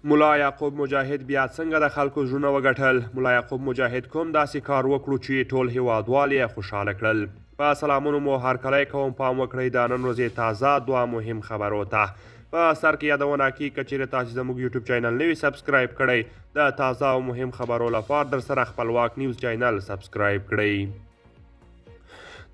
ملا یعقوب مجاهد بیا څنګه د خلکو زړونه وګټل؟ ملا یعقوب مجاهد کوم داسې کار وکړو چې ټول هیوادوال یې خوشحاله کړل؟ په سلامونو مو هرکلی کوم، پام وکړئ د نن ورځې تازه دوه مهم خبرو ته. په سر کې یادونه کې که چیرې تاسې زموږ یوټیوب چینل نه وي سبسکرایب کړئ، د تازه او مهم خبرو لپاره در سره خپلواک نیوز چینل سبسکرایب کړئ.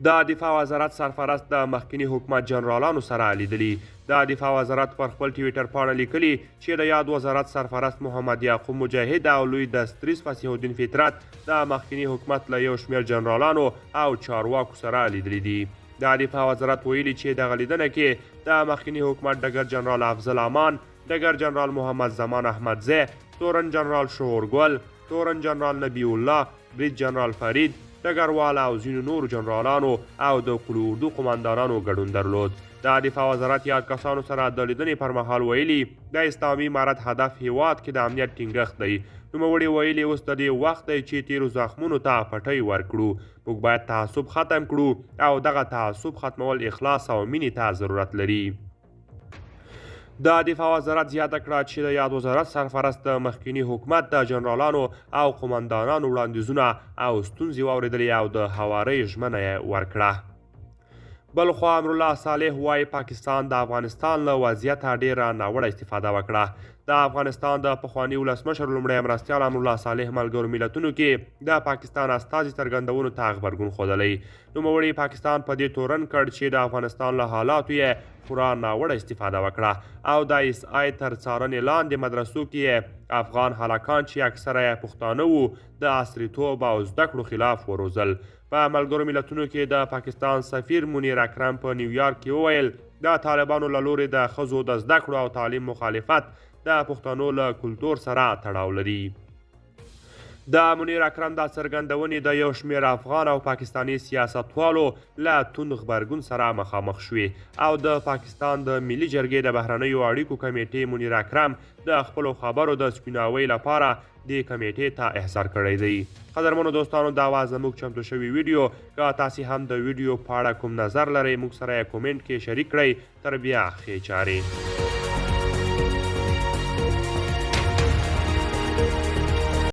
د دفاع وزارت سرپرست د مخکني حکومت جنرالانو سره لیدلي. د دفاع وزارت پر خپل ټویټر پاڼه لیکلي چې د یاد وزارت سرپرست محمد یعقوب مجاهد او لوی دستریز فصیح الدین فطرت د مخکني حکومت له یو شمېر جنرالانو او چارواکو سره لیدلي دي. د دفاع وزارت ویلي چې دغه لیدنه کې د مخکني حکومت ډګر جنرال افضل امان، ډګر جنرال محمد زمان احمدزی، تورن جنرال شعورګل، تورن جنرال نبی الله، بریج جنرال فرید، ډګروال او ځینو نورو جنرالانو او د قلو اردو قماندانانو ګډون درلود. د دفاع وزارت یاد کسانو سره د لیدنې پر مهال ویلي د اسلامي امارت هدف هیواد کې د امنیت ټینګښت دی. نوموړي ویلي اوس د دې وخت دی چې تیرو زخمونو ته پټۍ ورکړو. موږ باید تعصب ختم کړو او دغه تعصب ختمول اخلاص او مینې ته ضرورت لري. د دفاع وزارت زیاته کړه چې د یاد وزارت سرپرست د مخکني حکومت د جنرالانو او قماندانانو وړاندیزونه او ستونزې واورېدلې او د هوارۍ ژمنه یې ورکړه. بلخوا امرالله صالح وایي پاکستان د افغانستان له وضعیته ډیره ناوړه استفاده وکړه. د افغانستان د پخواني ولسمشر لومړی مرستیال امرالله صالح ملګرو ملتونو کې د پاکستان استازي څرګندونو ته غبرګون ښودلی. نوموړي پاکستان په دې تورن کړ چې د افغانستان له حالاتو یې پوره ناوړه استفاده وکړه او د اس آی تر څارنې لاندې مدرسو کې افغان هلکان چې اکثره یې پښتانه وو د عصریتوب او زده کړو خلاف وروزل. په ملګرو ملتونو کې د پاکستان سفیر منیر اکرم په نیویارک کې وویل د طالبانو له لورې د ښځو د زده کړو او تعلیم مخالفت د پښتنو له کلتور سره تړاو لري. د منیر اکرم دا څرګندونې د یو شمېر افغان او پاکستاني سیاستوالو له توند غبرګون سره مخامخ شوې او د پاکستان د ملي جرګې د بهرنیو اړیکو کمیټې منیر اکرم د خپلو خبرو د سپیناوي لپاره دې کمیټې ته احضار کړی دی. قدرمنو دوستانو دا وه زموږ چمتو شوي ویډیو. که تاسې هم د ویډیو په اړه کوم نظر لرئ موږ سره یې کومنټ کې شریک کړئ. تر بیا ښې چارې.